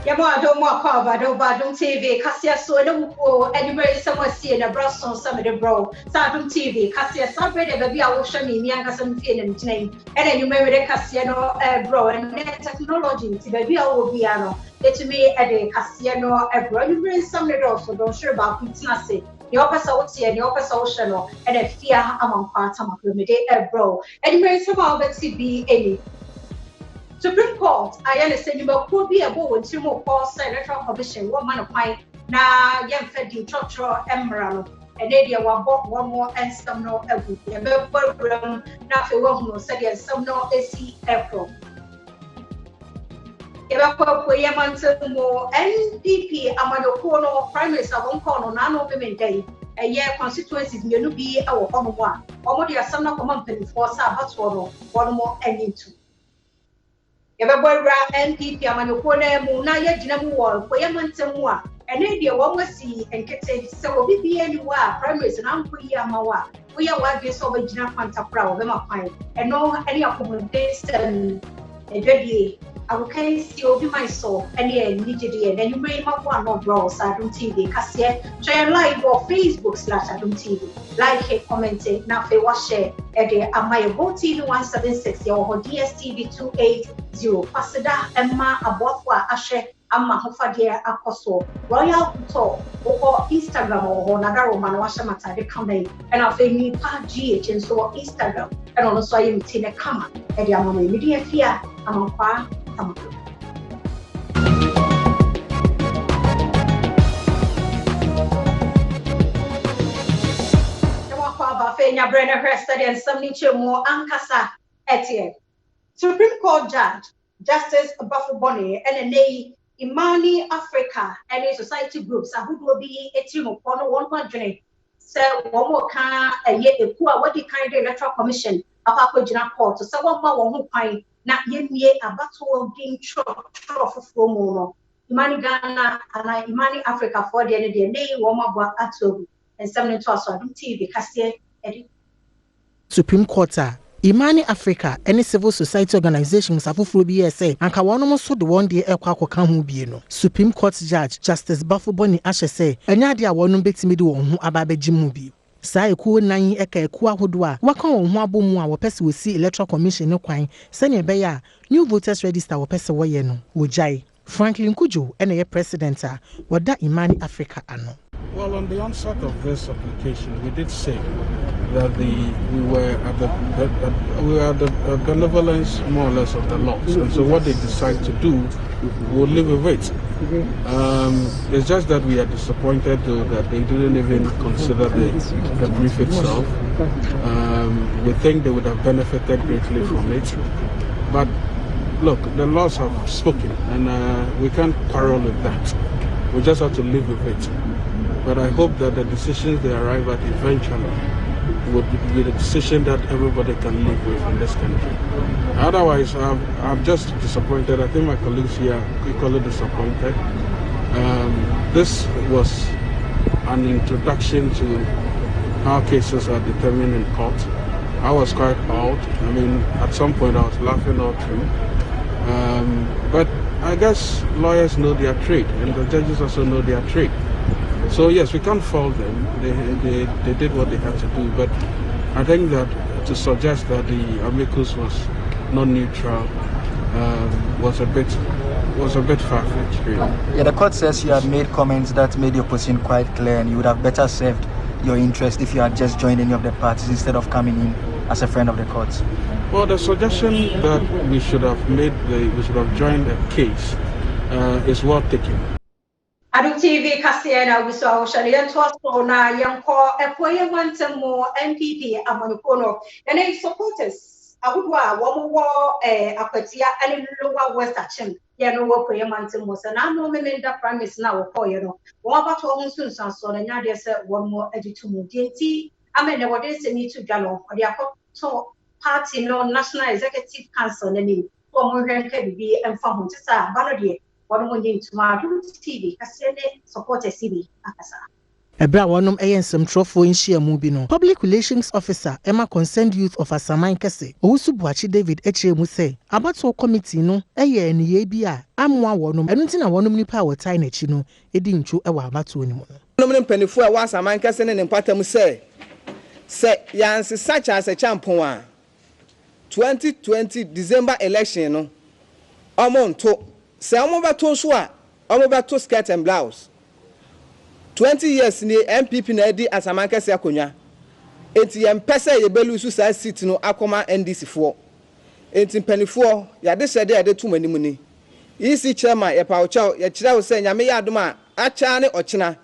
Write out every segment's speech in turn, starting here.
Yama don't walk over, don't TV, Cassia so no go anywhere someone see in a Brussels some of the bro, Sadum TV, Cassia celebrated baby I will show me younger some feeling name, and then you marry the Cassiano bro and technology to baby I will be ano. Let me at the Cassiano bro, you bring some of those so don't sure about Pitanasi. The opposite out here, the opposite ocean, and a fear among parts of the bro. And you bring some of it to be any. Supreme Court, I understand you could be a bow and two more false electoral commission, 1 man of pine, na young fed in Chotro Emerald, and Nadia one more and some no every room, nothing wrong, said yes, some no AC April. Evacuate Yaman more NPP, Amano primaries of one corner, nano women day, a year constituencies, you be our home one, or what you are some of company for Sabbath one more ending two. Yababora NPP amanokone mu na yagina mu wall ko yamantamu a ene de wo wasi enkete se obi bi aniwa primaries na nkoyi amawa wo ya wadwe so obagina kwantapra wo be makwan eno ene accommodation edwadie awokan si obi myself ene nigide ene nyumre makwa no bro Adom TV kase share live on Facebook/Adom TV like comment na fe wa share ede amaye Go TV 176 your DSTV 280 pasida emma abofwa ashe amma hofade akoso royal to or Instagram or nagaro man washa matade kamai and afi ni pa GH so Instagram and also I mtine kama ede amama media fia amapa amapa Fenya Brenner Hrested and some niche more Ankasa Etienne. Supreme Court Judge Justice Buffalo Bonnie and a Imani Africa and a society groups who will be a team of 100. So one more can a year a poor what the kind of electoral commission of Aquajina Court. So one more who find not yet a battle being for Mono. Imani Ghana and Imani Africa for the end of the day, one more at and some to us on TV Cassia. Supreme Court Imani Africa any civil society organizations afoforo bi say anka wonom so de one day ekwa akoka ho bie no Supreme Court Judge Justice Buffalo Bonnie ahye say enya de a wonom betimi de won ho ababeji mu bi saa ekuo nan eka ekuo ahodo a waka won ho abomu a wopese wosi electoral commission ne kwan sene be ya new voters register wopese woye no wojai Franklin Kujo ene president a woda Imani Africa ano. Well, on the onset of this application, we did say that we were at the benevolence more or less of the laws, and so what they decide to do, we'll live with it. It's just that we are disappointed though that they didn't even consider the brief itself. We think they would have benefited greatly from it, but look, the laws have spoken, and we can't quarrel with that. We just have to live with it. But I hope that the decisions they arrive at eventually would be the decision that everybody can live with in this country. Otherwise, I'm just disappointed. I think my colleagues here are equally disappointed. This was an introduction to how cases are determined in court. I was quite awed. I mean, at some point I was laughing all through. But I guess lawyers know their trade, and the judges also know their trade. So yes, we can't fault them. They did what they had to do, but I think that to suggest that the amicus was not neutral was a bit far-fetched, really. Yeah, the court says you had made comments that made your position quite clear, and you would have better served your interest if you had just joined any of the parties instead of coming in as a friend of the court. Well, the suggestion that we should have joined a case is well taken. Adom TV Cassiana we saw Shalian Twasona Yanko Epoya Wantamo NPP Amonokono and they supporters I would one more Apatia and Lower West Action Yano Poya Mantamos and I know men that promise now for you know one about one soon so and now there's one more editum DNT I mean what is need to gallon or the so party no National Executive Council and for more be and from Banadi. What we need to Adom TV, Cassiane support a CB. Ebra wonum ensem trofo inhia mu bi no. Public Relations Officer Emma Concerned Youth of Asaman Kese. Owusu Buachi David Echemu say, abato committee no eye eniye bi a amwa wonum enu nti na wonum nipa wotai na chi no edi nchu ewa abato ni mu no. Wonum mpanifu a Asaman Kese ne mpatam say yansi such as a champon a 2020 December election no omonto say omobato so a omobato skirt and blouse 20 years ni MPP na edi Asaman Kese akonya enti yempese ye belu su sa seat no akoma NDC fo enti mpanifuo ya de sede ya de tumanimu ni EC chairman ye pawcho ye kira wo se nyame ya adom a acha ne ochina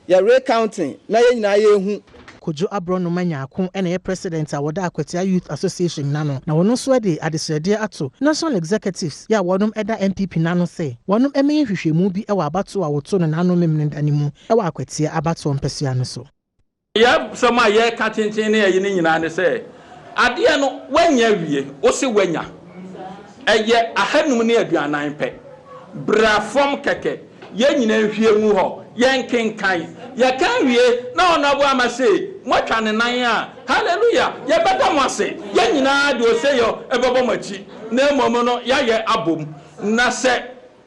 ya recounting na ye nyina ye hu Kojo Abrono Manyako and a president a Wada Akwatia Youth Association nano na wono so de adesrede ato national executives ya wonum eda MPP nano say wonum eme hwehwemu bi e wa abato a woto no nano memnendanimu e wa Akwatia abato mpesua no so ya sama ye ka tintin ne ye nyina ne say ade no wanya wie o se wanya eye ahanum ne aduanan pe bra from keke ye nyina hwiemu ho ye nkenkan ye kan wie na onabo amase mwatwa ne nan a hallelujah ye beta mo ase ye nyina de o se yo ebebo machi na emomo no ya ye abom na se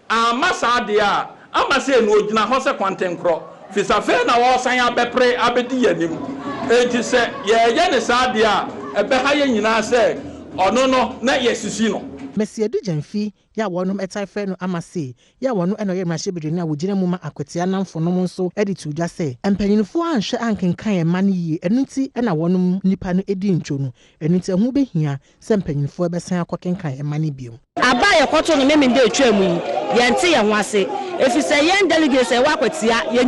amasa de a amase no ogina ho se kwantenkro fisafe na wo san abepre abedi yanim enti se ye ne sa de a ebe ha ye nyina se ono no na ye sisi no Messi Edu Jamfi ya wonum etai fe no amase ya wonu eno ye mrahye na wogina mu ma Akwatia namfo no nso edi tudwa se empanyinfo anhwe ankenkan e mane yi enu nti na wonum nipa no edi ntwo no enu nti hu behia se empanyinfo ebesan akokenkan e mane biom aba ye kwoto no memende etwam yi yente ye ho ase efise ye delegates e wa Akwatia ye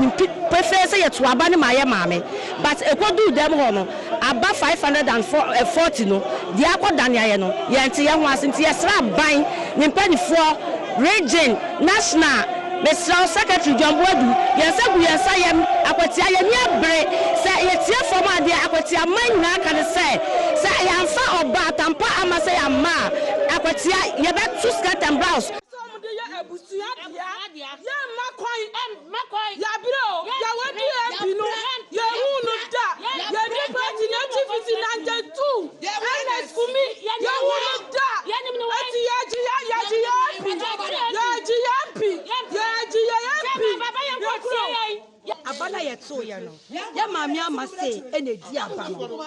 prefer say ye to aba ne maye maame but ekodu dem ho no aba 540 no di akodan ye no yente ye ho ase nti ye sra ban ne mpanifo region national Mr. Secretary John Boadu yensa gu yensa yem Akwatia ye ni abre say ye tie form ade Akwatia man na kan say yamfa oba tampa ama say ama Akwatia ye be two skirt and blouse abana yeto ye no ya mami amase enedi abano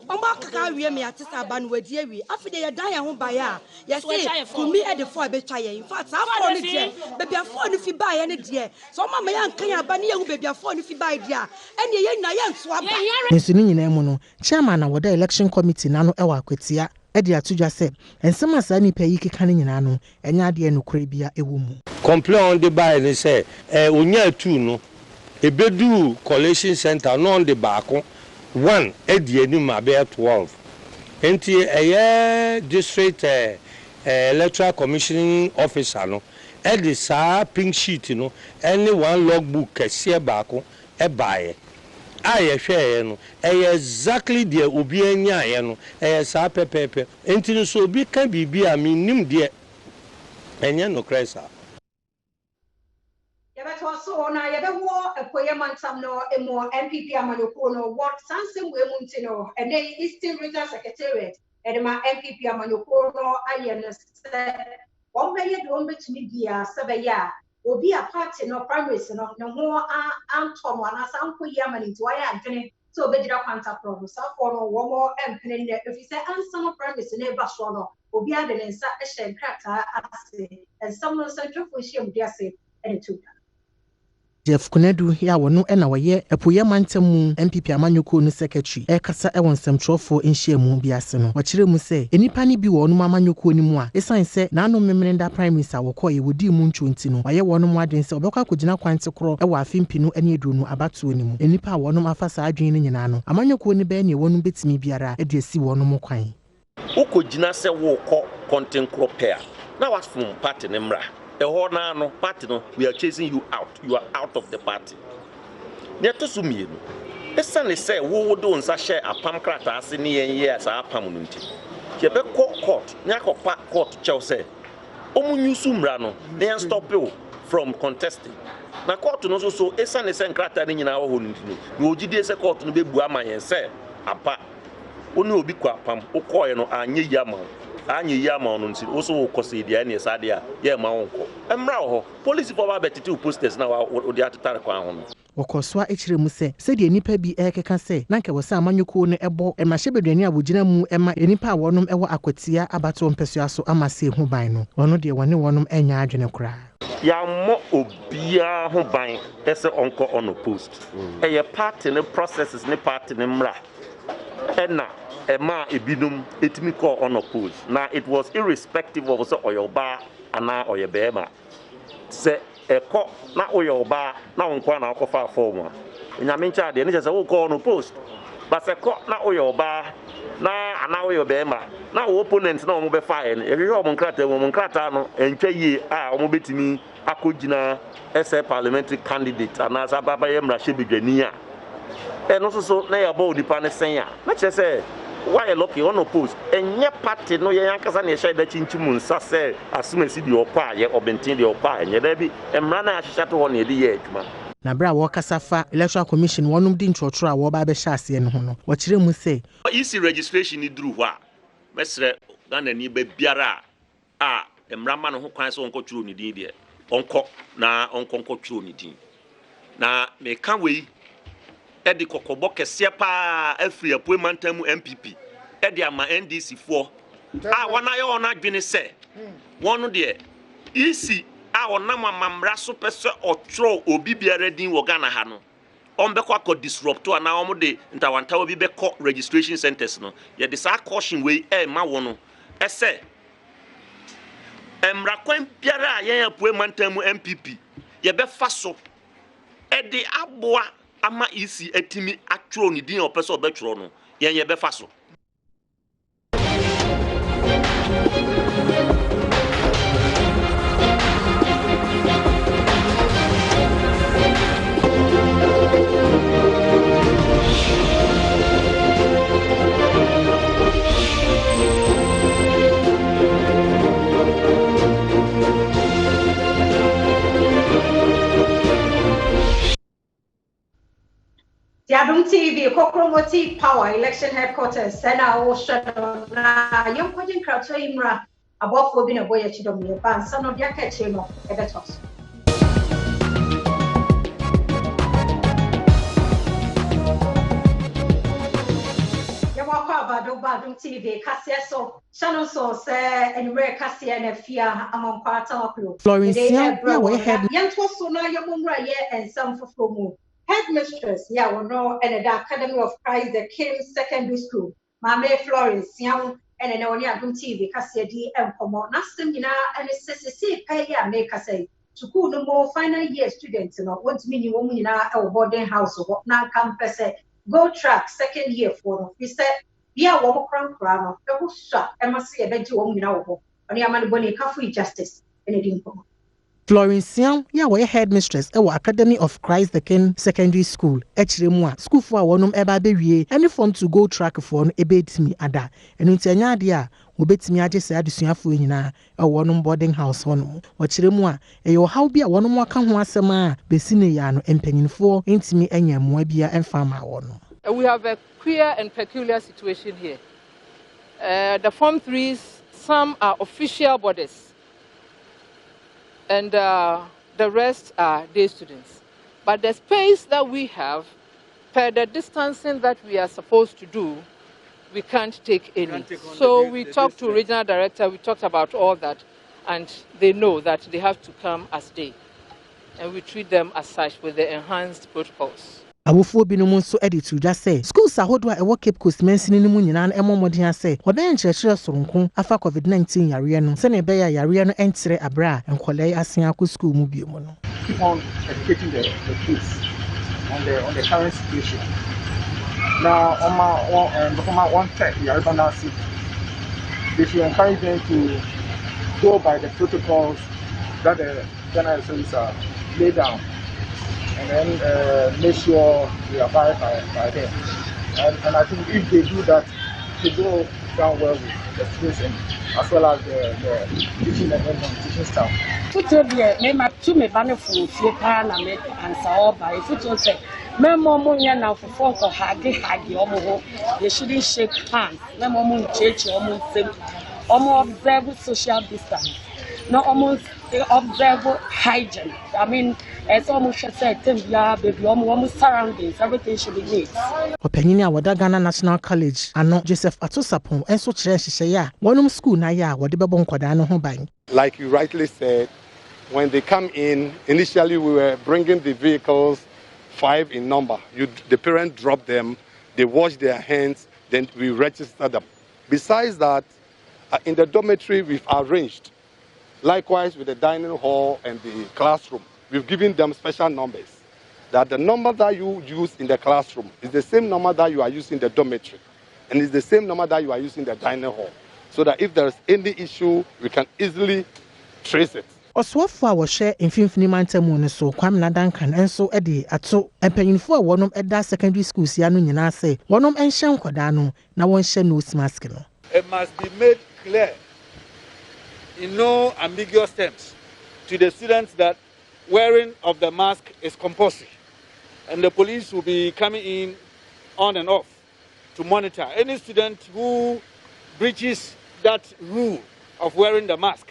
Omba kaka wie me atisa aban wadi awie afide ye dan ye ho bae a ye say kumi e de fo abetwa ye in fact afo ne de baby afo ne fi bae ne de so mama ya nkan aban ye hu baby afo ne fi bae de a ene ye nyina ye nso aba nsu ni nyina mu no chairman na Wada election committee nano e wa Akwatia e de atudwa se ensema sa nipa yi keka ne nyina no enya ade enukure bia ewo mu complain on the bae ne say onya tu no ebedu collection center no on the baako 1 edieni mabe 12 enti district electoral commissioning officer no edi sa pink sheet no any one logbook kese baako e baaye aye hwe no exactly the obi anya ye no sa pepepe enti no so obi ka bibi a minim de enye no kresa so na ye be wo ekoye mantam no emo MPP amanyoko no what sansem we muntino and then Eastern Regional Secretariat edema MPP amanyoko no aye no se won be ye de won betumi bia se be ya obi a party no primaries no ho anto no na sanko ye amaniti wa ya adwene so be dira kwanta pro so for no wo mo empene ne if say answer primaries ne ba so no obi ade ne nsa ehye krata ase and some no central for shiem dia se ene Jeff Kunedu ya wono na waye epoye mantamu MPP amanyoko no secretary kasa ewon semtrofo nhyiamu bi ase no wakire mu se enipa ni bi wono amanyoko ni mu a esan se na no memrenda prime minister wokoye wodi mu ntwonti no waye wono mu aden se obekwa kogina kwante kro ewa afimpinu ene eduru no abatuo ni mu enipa wono afasa adwen ni nyina no amanyoko ni be ne wono betimi biara e de esi wono mu kwan ukogina se woko content kro pair na was from party nemra no party no we are chasing you out. You are out of the party. Neto sumi no. Esane say wo do nsa share apam krata ase ne yen ye asa apam no nti. Ye be court, nya kopa court chew say. Omu nyusu mra no, they stop you from contesting. Na court no so esa ne se nkrata ne nyina wo ho ntino na ogide se court no bebu ama yen se apa oni obi kwa pam ukoye no anye yama no nti wo so wo kose dia ne sa dia ye ma wonko emra ho police for ba betiti posters na wo dia atare kwa ho no Wokoswa echire mu se de nipa bi ekeka se na nke wo se amanyuko no ebo emahye bedwani abogina mu ema enipa a wonom ewo akwatia abato mpesua so amase hu ban no ono de wone wonom enya adwene kra ya mo obia ho ban ese onko ono post eye party ne processes ne party ne mra ena ema ebinum etimi call ono post na it was irrespective of so oyoba ana oyebema se eko na oyoba na onko na akofa form a nyamencha de ne se wo call ono post but eko na oyoba na ana oyobema na opponent na omo be fire e hwe omo nkrata no entwa yi a omo betimi akogina ese parliamentary candidate ana sababa ye mrahye bedwani a no so na ya bo dipa ne sen a na che se why you lucky on post enye party no ye yankasa na ye shade chinchimu nsa se asumesi di opa ye obentin di opa enye da bi emra na ahyehyɛ to ho na ye di ye adwuma na bra wo kasafa electoral commission wonum di ntrotro a wo ba be hye ase no ho no wo kire mu se easy registration ni duru ho a mesre Ghana ni ba biara a emra ma no ho kwan so onko twuro ni din de onko na onko twuro ni din na me kan we edi kokobo kese pa afri apue mantamu MPP edi ama NDC 4 a wana ye ona dwene se wonu de isi a ona mamamra so pese otro obi biara din wo Ghana ha no ombekwa ko disrupt na omo de ntawantawo bi beko registration centers no ye de sa caution we ma wono ese emra kwan biara ye apue mantamu MPP ye be fa so edi aboa ama isi etimi atro ni din opeso obetro no ye be fa so Adom TV, Kokromoti Power Election Headquarters, Sena Ocean, young Pajin Krato Imra, above for being a boy at Chidom, Ban, son of Yaka Chino, Ebetos. Yawaka Badom TV, Cassia so, Shannon so, say, and rare Cassia and Fia among Pata. Florence, we had Yantos so now your mumra and some for Flomo. Headmistress, no, and the Academy of Christ, the King Secondary School, Mame Florence, young, and an only Adom TV, Cassia D. and Pomo, Nastamina, and a CCC pay make us say, to cool no more final year students, want me, you woman in our boarding house or what now come per se, go track second year for we said, yeah, one crown crown, the whole shot, I must say a bed to woman in our home, on your money, bonnie, coffee justice, and it didn't come. Florence we headmistress ewo Academy of Christ the King Secondary School echiremu a school for wonum eba bewie any form to go track for no ebetimi ada enu ntanya ade a wobetimi agese adesuafo nyina wonum boarding house wonum ochiremu a eyo how bia wonum aka ho asem a besine ya no empanyinfo ntimi anya moa bia emfama wonum. We have a queer and peculiar situation here. The Form 3s, some are official bodies, and the rest are day students. But the space that we have, per the distancing that we are supposed to do, we can't take any. So we talked to regional director, we talked about all that, and they know that they have to come as day. And we treat them as such with the enhanced protocols. Awofo binom nso editu dwa say schools ahodo a ewo Cape Coast Mansini no mu nyina na emomodin ase oben nkyerɛkyerɛ soronko afa COVID-19 yare no se ne be ya yare no entere abra enkolai asen akɔ school mu bio mu no. Keep on educating the kids on the current situation. Now on my one tech yare now see they should encourage them to go by the protocols that the general authorities are laid down, and then make sure we abide by them. And I think if they do that, to go down well with the students and as well as the teaching and teaching staff. Football me ma tu me bane fu fie pa na me ansa oba. Football say me mo nya na for hagi omo ho. You shouldn't shake hands. Me mo cheche omo nsem. Omo observe social distance. No almost observe hygiene. I mean, it's almost said, baby, almost surroundings, everything should be neat. Opinion awada Ghana National College ano Joseph Atosapon enso kire hihye ya wonum school na ya wode bebo nkwada no ho ban. Like you rightly said, when they come in, initially we were bringing the vehicles 5 in number. The parents drop them, they wash their hands, then we register them. Besides that, in the dormitory we've arranged. Likewise, with the dining hall and the classroom, we've given them special numbers. That the number that you use in the classroom is the same number that you are using in the dormitory, and it's the same number that you are using in the dining hall. So that if there's any issue, we can easily trace it. Oswafo a wo hye mfimfini mantamu ne so KWAMENA DUNCAN enso de ato empanyinfo a wonom eda secondary schools ya no nyina se wonom enhye nkwada no na wonhye nose mask no. It must be made clear in no ambiguous terms to the students that wearing of the mask is compulsory, and the police will be coming in on and off to monitor any student who breaches that rule of wearing the mask.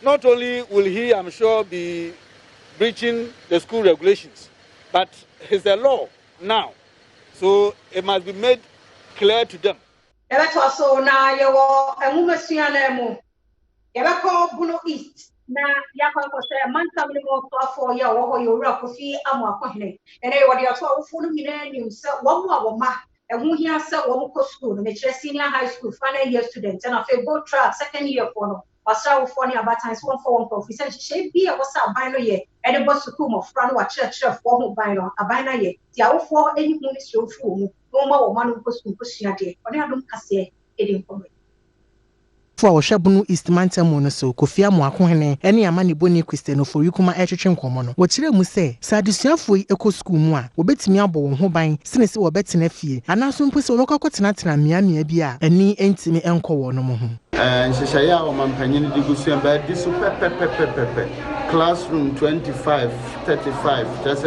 Not only will he, I'm sure, be breaching the school regulations, but it's a law now, so it must be made clear to them. Yabako Buno East na yakwa say mantam ni mo for ya wo yo ra ko fi amu akohene ene wo de ato awofo no nyina nim se wo mu awoma ehu hia se wo mu ko school me chere senior high school final year student and afa go track second year for no wasa wo for ni abatan so for one professor she bi e wasa aban no ye ene bo school mo fra no wa chere for mo ban no aban na ye ti awofo eni hu ni so fu mu no ma wo ma no ko school ko sua de oni adom kase edin ko for Bunu East Mantamu no so Kofia Mwakohene ene ama ne boni Christiano for yukuma etwetwe nkomo no wo kire mu se sadesuafo yi ekɔ school mu a wobetimi abɔ wo ho ban sene se wobetena fie anaso mpo se wobekɔkɔtena tena miamia bi a ani entimi enkɔ wo no mo ho nhyehyɛ ya wo mampanyin di gusuan ba di so pepe classroom 25 35 just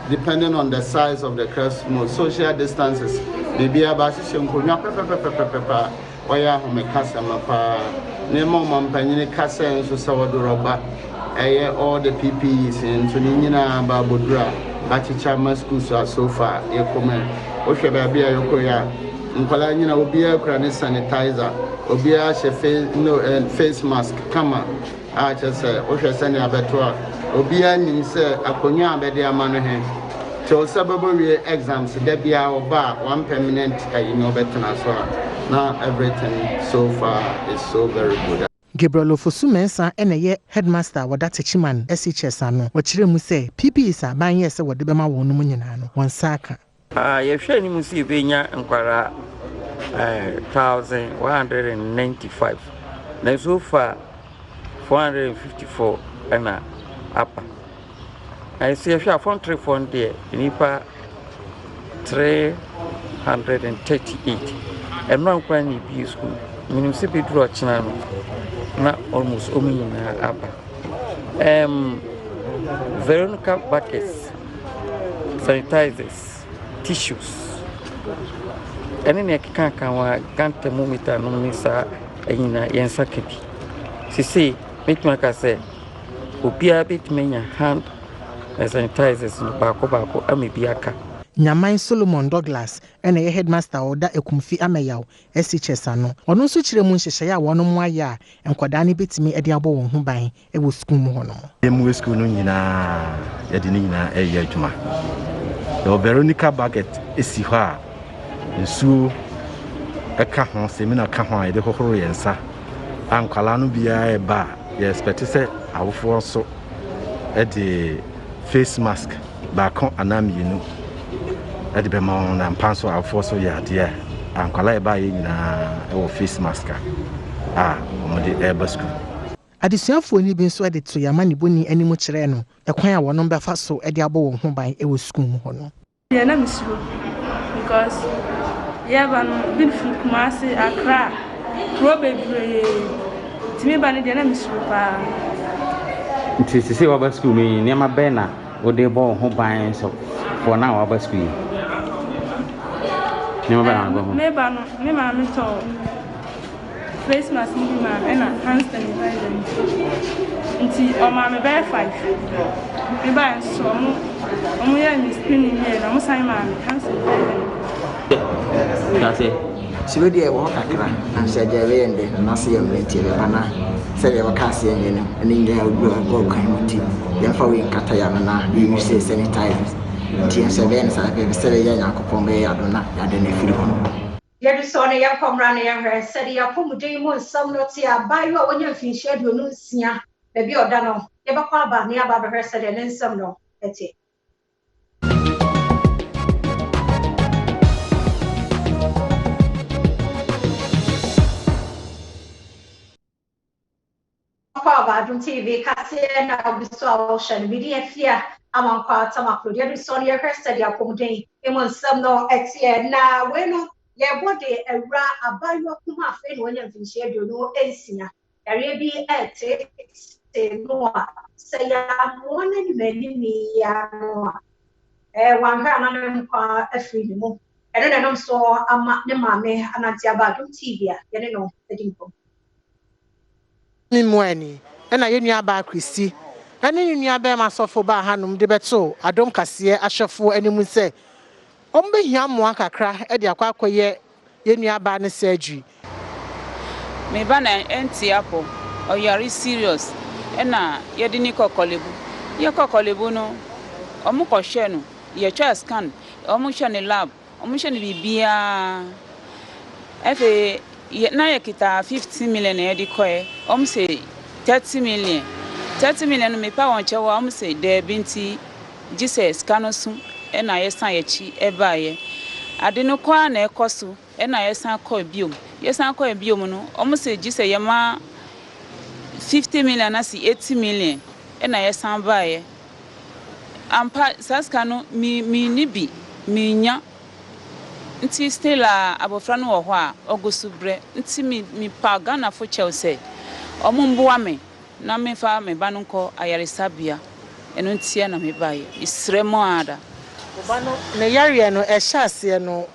depending on the size of the classroom social distances bibia ba hyehyɛ nkonwa pepe Oya home kasa mapa nemo mampanyine kasa enso sawodo roba eye all the PPEs into nyina ba bodura bachicha masku so far e komen ohwe ba bia yokoya nkwala nyina obia kura ne sanitizer obia hye face mask kama a chese ohwe sane abeto obia nim se akonya abede amano he cho sababo we exams de bia oba one permanent kayino betena so now everything so far is so very good. Gabriel Ofosumensa ene headmaster wada techiman SHS ano wakire mu se PPEs aban ye se wode bema wonu mu nyina no wonsaka ye hwe ni mu si benya nkwara 1195 na so far 454 ana apa I see if you have 434 there nipa 338 I'm not going to be school. Minimum CP draw channel, not almost omina upper. Veronica buckets, sanitizers, tissues. And then I can't come thermometer no missa in a yensakabi. She say, make my say, Upia bit me hand as sanitizers in Bako, Amibiaka. Nyamain Solomon Douglas ene headmaster oda ekumfi amayaw SHS ano ono nso kire mu nhyehyɛ ya wono mu aya enkwada ne betimi ede abo won ho ban e wo school mu hono emu school no nyina ye de nyina e ya adwuma the Veronica bucket esi hɔ a nsuo eka ho semina ka ho a de hohoro yensa ankwala no bia e ba ye expect say awofo so e de face mask ba kon anamienu Edi be mon na mpanso afo so ya de ankwala e ba ye nyina e wo face mask omo de e ba school adesuafo ni bi nso ade to yama ne boni animu kire no ekwan a wono befa so e de abo wo ho ban e wo school mu ho no yeah na misro because Yeah, but been from Kumasi, Accra, probably to me, but the name is Super. To see what school me near my banner, or they bought home buying so for now our school. Maybe I'm told Christmas, and a handstand until my bear 5. Maybe I'm so I'm spinning here, I'm saying, handstand. That's it. She would walk a crack and said, and then Nasi and Letty, Banana, said they were casting and in there would go kind of tea. Then for we Catayana, you say sanitizers. Tia Sevens, I've ever said a young Pombe, I don't know, I don't know. Yadusone ya komrane ya hwe said ya pomude mu nsam no ti abayo a wonya mfinhye aduonu nsia be bi oda no ye bakwa aba ne aba be hwe said ne nsam no eti Adom TV kase na obiso awoshan bidi afia amankwa tamakro Yadusone ya hwe said ya pomude mu nsam no eti na we no ye body era abayo kuma afa no wonya mfinhye aduonu nsia yare bi ete no say ya mona ni meni ya no wanhwa na nkwa afiri ni mu eno na nom so ama ne maame ananti aba Adom TV a ye ne no edinko ni muani ena ye nua ba Kristi ene nua ba masofo ba hanom de beto Adom kase ahwefo animu se ombe hia mo akakra e de akwakoye ye nua ba ne surgery me ba na entiapo oyari serious ena ye de ni kokolebu ye kokolebu no omu kohwe no ye twa scan omu hwe ne lab omu hwe ne bibia efe na ye kita 50 million e de koe omu se 30 million no me pa won chewa omu se de binti Jesus kanosu ena ye san ye chi ebaye ade no kwa na ekoso ena ye san ko biom no omu se Jesus ye ma 50 million na si 80 million ena ye san baye ampa saska no mi nibi mi nya nti still abofra no wo ho a ogosubre nti mi pa Ghana fo Chelsea omumboa me na me fa me ba no nko ayaresabia eno ntia na me baye isremo ada obano ne yare no ehyaase no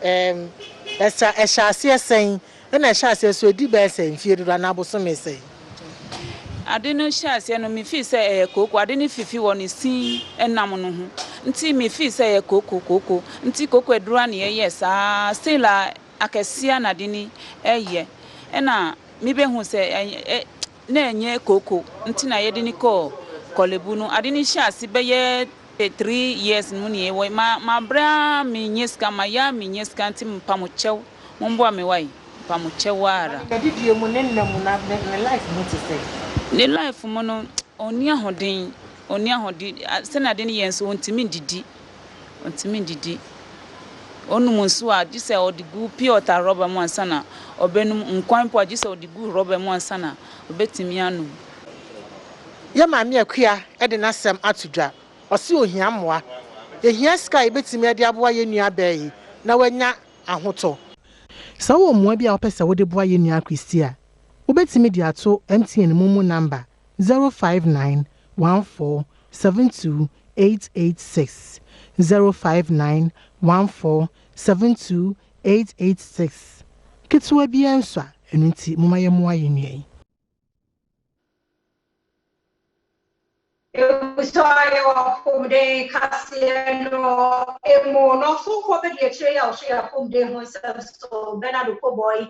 ehyaase sen na ehyaase so edi be sen fie do na abosome sen ade no hyase no me fi se koko ade ni fifi woni sin enam no ho nti me fi se koko nti koko edura na ye sa still akesia na de ni eye na me be hu se na enye koko nti na ye de ni kolebu no ade ni hyase be ye 3 years no ni e ma bra me nyeska ma ya me nyeska nti mpamochew mombo me wai mpamochew ara didie mu ne nnamu na life mo te say ne life mo no oni ahodin se na de ne yenso ontimi ndidi onu munso a gise odigu piota rubber mo ansana obenum nkwan po gise odigu rubber mo ansana obetimi anu ya maami akua e de nasem atudwa osi ohia moa ehia sky betimi ade aboa ye nua bayi na wanya ahoto sa wo moa bia opese wo de boa ye nua Kristi a obetimi di ato MTN mumu number 05914728886 05914728886 kitwa bia nso a enu nti mumaye moa ye nua so I walk day Cassiano emo no so for the trail share home day so Bernardo Cowboy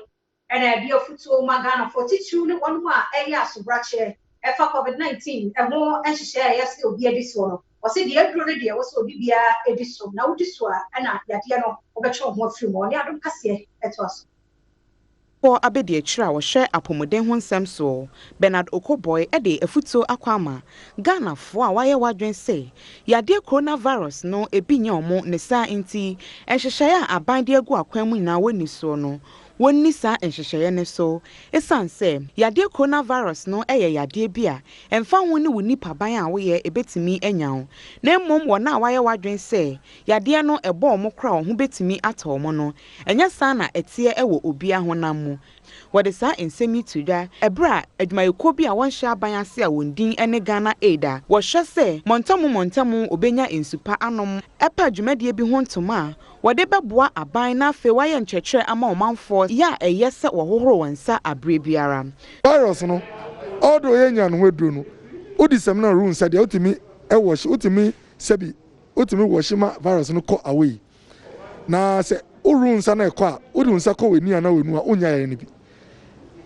and a dear foot Magana 42 one more so brache for COVID-19 and more and share yes will be this one or say the already also be a edition now this one and Yadiano over more few more I don't Cassia at us. For abedi echira wo hwe apomoden ho nsem so Bernard Okoboy e de afuto akwama Ghana fo a waye wadwen se yade coronavirus no ebi nya omo ne sa nti enhyehyɛ a aban de agu akwan mu nyina wani so no wonni saa nhyehyɛeɛ ne so esan sɛ yadeɛ coronavirus no ɛyɛ yadeɛ bi a ɛmfa ho ne wo nipa ban a woyɛ ebetimi anya wo na mmom wɔ na wayɛ wadwen sɛ yadeɛ no ɛbɔ ɔmo kora ho betimi atɔ ɔmo no ɛnyɛ saa na ɛteɛ ɛwɔ obi ahonam mu wɔde saa nsɛm yi to dwa ɛbra adwumayɛkuo bi a wɔnhyɛ aban ase a wɔn din ɛne Ghana Aid a wɔhwɛ sɛ mɔntamu obenya nsupa anom ɛpa dwumadie bi ho ntoma a wɔde bɛboa aban na afei wayɛ nkyerɛkyerɛ ama ɔmanfoɔ yɛ a ɛyɛ sɛ wɔhohoro wɔn nsa abere biara virus no ɔdo yɛnya no hoduro no wodi sɛm na rules sɛ deɛ wotumi ɛwɔ wotumi sɛbi wotumi wɔ ma virus no kɔ away na sɛ uru nsa na ɛkɔ a wodi nsa kɔ w'ani ana w'enu a wonya yare no bi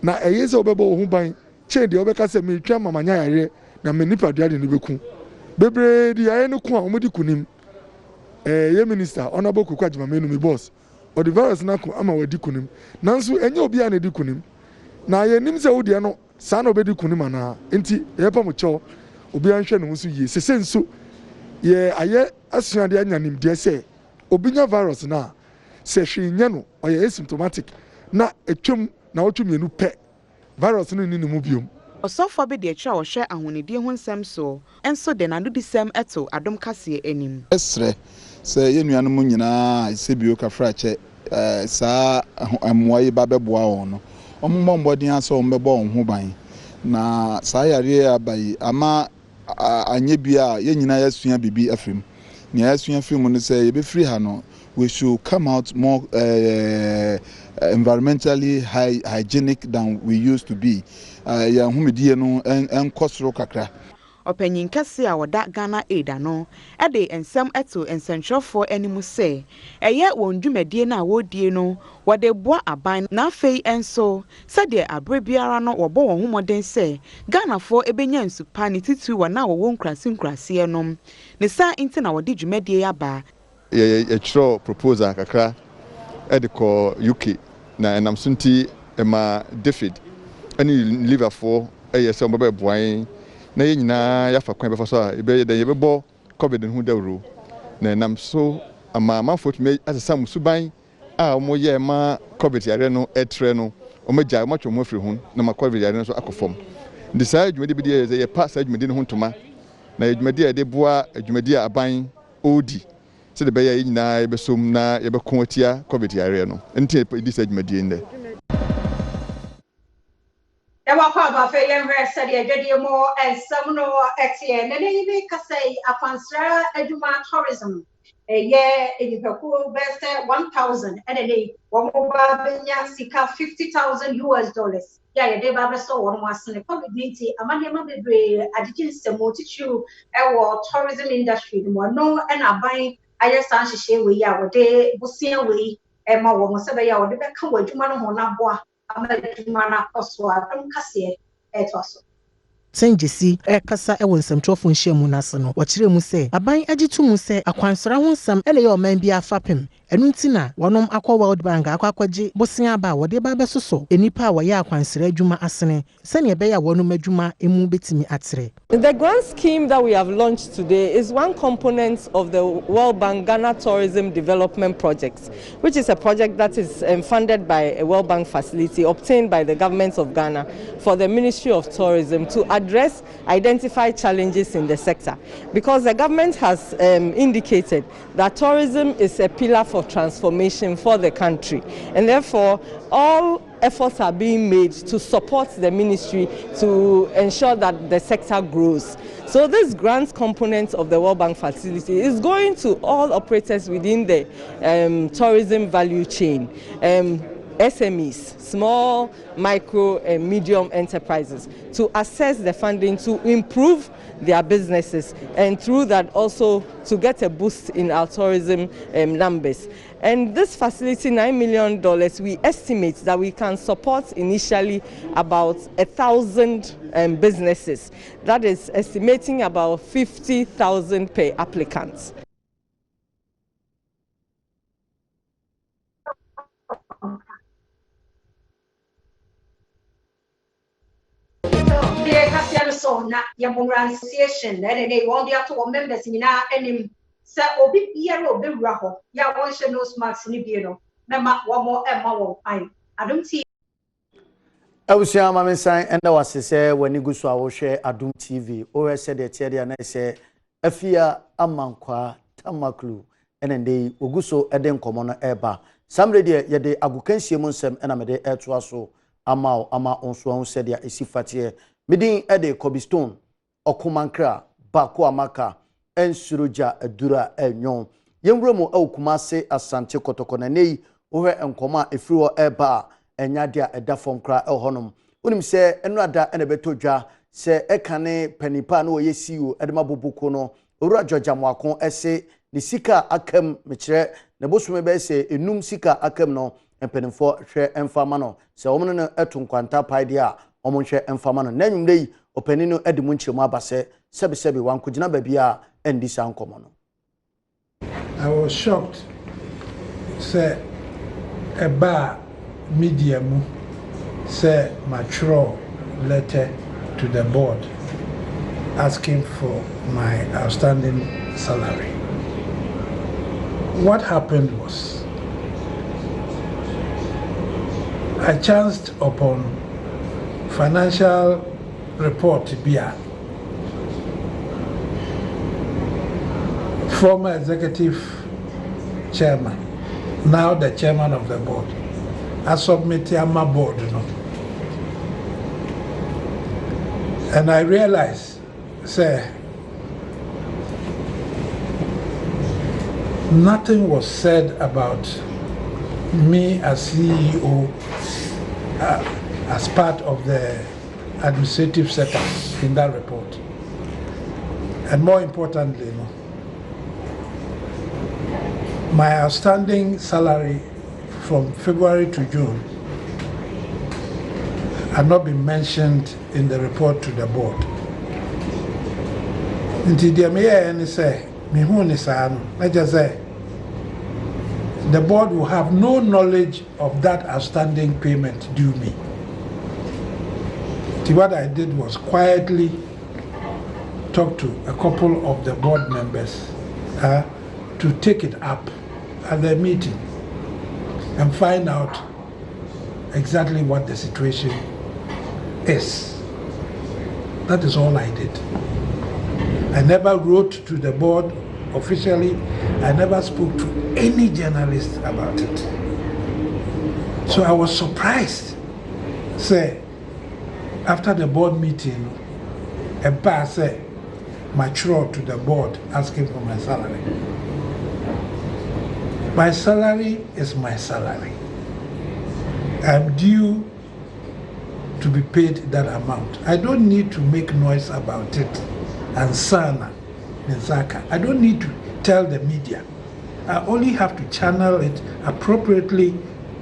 na ɛyɛ sɛ wobɛbɔ wo ho ban kyɛn deɛ wobɛka sɛ metwa mamanya yare na me nipa duade no bɛku bebree di yare no ku a wɔmodi kunim ye minister honorable Kuku Ajimamenu mi boss or the virus na ku ama wadi kunim nanso enye obi a na di kunim na ye nim sɛ wodi no saa na obedi kunim ana enti ye pa mo kyɛw obi anhwɛ no nso yie sese nso ye ayɛ asuade anya nim de sɛ obi nya virus na sɛ hwe nya no ɔyɛ asymptomatic na etwam na wotwum yenu pɛ virus no ni mu biom Osofo bi de atwa wɔhwɛ ahonidie ho nsɛm so enso de na no di sɛm ɛto adom kaseɛ anim esrɛ sɛ yenuanom nyinaa sebio kafra kyɛ saa amoa yi ba bɛboa wɔn no ɔmo mbɔden asɛ ɔmo bɛbɔ wɔn ho ban na saa yare abai ama anye bia ye nyinaa yɛsua bibi afrim nea yɛsua film no sɛ yɛbɛfiri ha no we should come out more environmentally hygienic than we used to be. Ya humidie no enkosoro kakra. Opanyin kase a wɔda Ghana Aid no ɛde nsɛm ɛto nsɛnhwɛfoɔ anim sɛ ɛyɛ wɔn dwumadie na wɔdie no wɔde boa aban na afei enso sɛdeɛ abre biara no wɔbɔ wɔn ho mmɔden sɛ Ghanafoɔ ebenya nsupa ne titu wɔ na wɔwɔ nkrasie no ne saa nti na wɔde dwumadie aba yɛkyerɛ proposal kakra ɛde kɔ UK na ɛnam so nti ɛma David ɛne liverfoɔ ɛyɛ sɛ ɔmbɛbɛ boain na yɛ nyinaa yɛafa kwan bɛfa so a yɛbɛbɔ COVID no ho dawuro na ɛnam so ama amanfoɔ tumi asesa mu suban a wɔyɛ ma COVID yare no ɛtrɛ no ɔmagya ɔmatwe mu afiri ho na ma COVID yare no so akɔ fam nti saa adwumadi bi deɛ yɛpa saa adwumadi no ho ntoma na adwumadi a yɛde boa adwumadi a aban ɔdi sɛ de bɛyɛ nyinaa yɛbɛsom na yɛbɛko atia COVID yare no nti yɛdi saa adwumadi ndɛ Ewa kwa bafe yenre said ye mo and some no etie na ne bi kasai akwansra adwuma tourism ye edipaku best 1,000 and a wo ba benya sika $50,000 ya ye de ba be so won wasene COVID-19 amane ma bebre adijin semo tichu ewo tourism industry mo no and aban aye san hihye we ya wo de busia we e ma wo mo se be ya wo de be ka wadwuma no ho na boa Senjisi kasa ewo nsɛmtwerɛfo nhyiamu n'ase no wɔkyerɛ mu sɛ aban agyetu mu sɛ akwansora ho nsɛm ɛlɛ ɔman bi afapem ɛnu ntina wɔnom akɔ World Bank akɔkɔgye bosia ba wɔde ba bɛsoso enipa a wɔyɛ akwansora adwuma asene sɛnea ɛbɛyɛ wɔnom adwuma emu betimi atere. The grant scheme that we have launched today is one component of the World Bank Ghana Tourism Development Project, which is a project that is funded by a World Bank facility obtained by the government of Ghana for the Ministry of Tourism to address identified challenges in the sector. Because the government has indicated that tourism is a pillar for transformation for the country, and therefore all efforts are being made to support the ministry to ensure that the sector grows. So this grant component of the World Bank facility is going to all operators within the tourism value chain. SMEs, small, micro and medium enterprises, to access the funding to improve their businesses and through that also to get a boost in our tourism numbers. And this facility, $9 million, we estimate that we can support initially about 1,000 businesses. That is estimating about 50,000 per applicant. So na association and they won't be able to members in our enemy. Sir, obi biara obi wura ho ya won hye nose mask ni bi no na ma wo mo e ma wo pan Adom TV. Awusia mame san enda wasese wani guso a wo hwe Adom TV o he said e na se afia amankwa tamaklu enende oguso ede nkomo no eba samre de ye de agukansie mu nsem ena mede eto aso ama onso an said ya esifate midin ede KOBBY Stone okumankra bako amaka ensuruja adura enyon yemromo awkumase asante kotoko na nei wo he nkomo a efiri wo eba enya dia eda fom kra ehonom unim se enu ada ene betodwa se ekane panipa na oye CEO edema bobuko no owura Georgia Mwakon ese ni sika akam mekire na bosume be se enum sika akam no empenfo hwe emfama no se omno no etu nkwanta paide a omo hwe emfama no nanwumre yi opani no edimu nchiremu abase sebi wankogina babia endi sankomo no. I was shocked say eba media mu say mature letter to the board asking for my outstanding salary. What happened was I chanced upon financial report BIA, former executive chairman, now the chairman of the board. I submitted my board, and I realized, say, nothing was said about me as CEO as part of the administrative setup in that report. And more importantly, my outstanding salary from February to June had not been mentioned in the report to the board. Until the mayor say, I just say, the board will have no knowledge of that outstanding payment due me. So what I did was quietly talk to a couple of the board members to take it up at the meeting and find out exactly what the situation is. That is all I did. I never wrote to the board officially. I never spoke to any journalist about it. So I was surprised. Say, after the board meeting, a bar said, mature to the board asking for my salary. My salary is my salary. I'm due to be paid that amount. I don't need to make noise about it. And Sana, Nzaka, I don't need to tell the media. I only have to channel it appropriately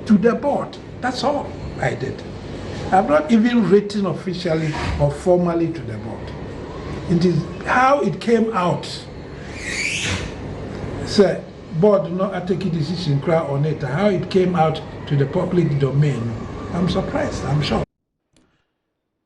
to the board. That's all I did. I've not even written officially or formally to the board. It is how it came out. Sir, board not take a decision on it. How it came out to the public domain. I'm surprised. I'm shocked.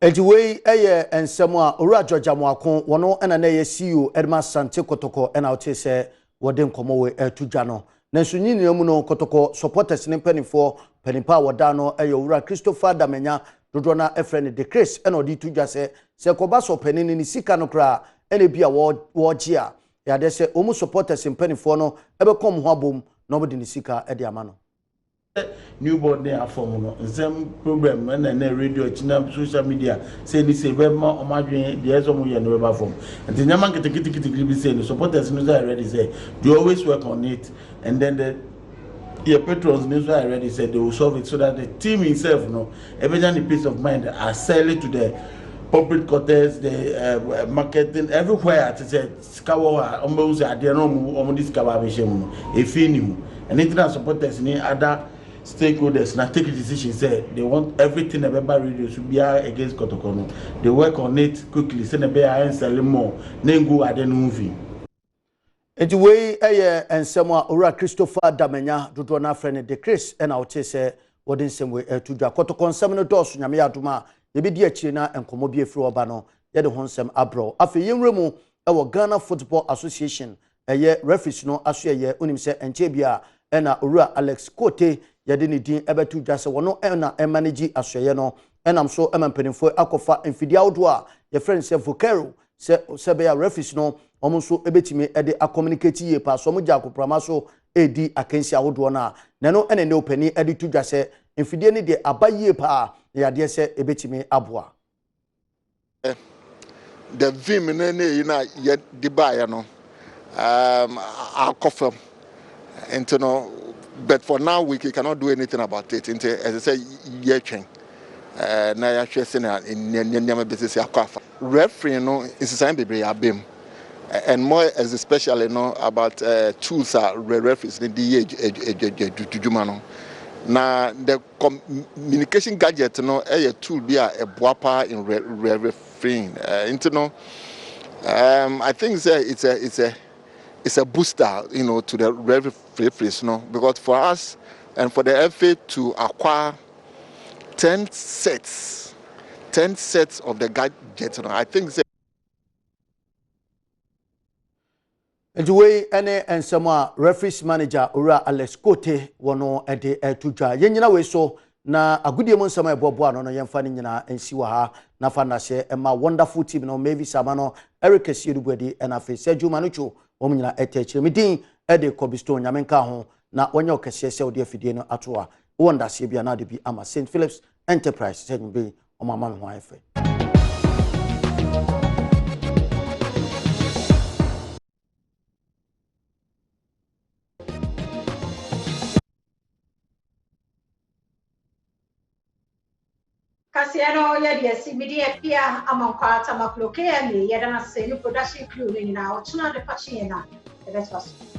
Ejiwe eye ensemo a owura Georgia Mwakon wono ena na ye CEO Edma Sante Kotoko ena ote se wode nkomo we etudwa no na nsunyini mu no Kotoko supporters ne penifo penipa woda no eye owura Christopher Damenya dodo na efrene de Chris ena odi tudwa se koba so penini ni sika no kra ena bia wo gia ya de se omu supporters penifo no ebekom ho abom na obodi ni sika ede ama no newborn there form no same problem na radio china social media say this say be ma omadwen the ezo mo ye no be form and the nyama kitikiti be say the supporters no already say they always work on it and then the patrons no already said they will solve it so that the team itself no eventually the peace of mind are sell it to the public quarters, the marketing everywhere to say skawa almost at the no this skawabishemu efinimu and international supporters ni other stakeholders now take a decision say they want everything about radio should be against Kotokono. They work on it quickly, send a bear and sell more, then go at the movie. Ejiwe eye ensemo owura Christopher Damenya dodo na friend de Chris and out say what in some way to dwa Kotoko nsem no dosu nyame aduma ye bi di akire na enkomo bi efiri oba no ye de honsem abro afi yenremu ewo Ghana Football Association eye referees no aso eye onim se enche bia ena owura Alex Kote yɛde ne din ɛbɛto dwa sɛ wɔno ɛna ɛmanage asɔyɛ no ɛnam so ɛma mpanimfoɔ akɔfa mfidie ahodoɔ a yɛfrɛ no sɛ vocaro sɛ bɛyɛ referees no ɔmo nso ɛbɛtumi ɛde acommunicate yie pa so ɔmo gya akoprama so ɛdi akansi ahodoɔ no a nano ɛna ne opani ɛde to dwa sɛ mfidie ne deɛ aba yie pa yɛadeɛ sɛ ɛbɛtumi aboa the vim ne na yɛ de baeɛ no akɔfam nti no but for now we cannot do anything about it nti as I say yɛtwɛn na yɛahwɛ sɛ na nneɛma bɛsisi akɔ afa referee no nsesan bebree abem and more as especially no about tools are referees ne de yɛ dwuma no na the communication gadget no a tool bi a ɛboa pa in refereeing nti no I think it's a booster, you know, to the referees, no, because for us and for the FA to acquire 10 sets of the gadgets, I think. And the way any and some referees manager Ura Alex Kote wano ede tuja yenyina we so na agudie mo nsama ebobo ano no yemfa ni nyina ensi wa ha na fa na se ema wonderful team no Mavis Samano Eric Siedubuedi and afi Sergio Manucho wo nyina etechire medin ede KOBBY Stone nyamenka ho na wonya okese se ode afidie no atoa wonda se bia na de bi ama St Phillips Enterprise se bi o mama ho afa Kasiano yɛ si media pia amankwa tamakloke me yɛda na se no production crew ni na ɔtuna de pachi na ɛbɛtwa so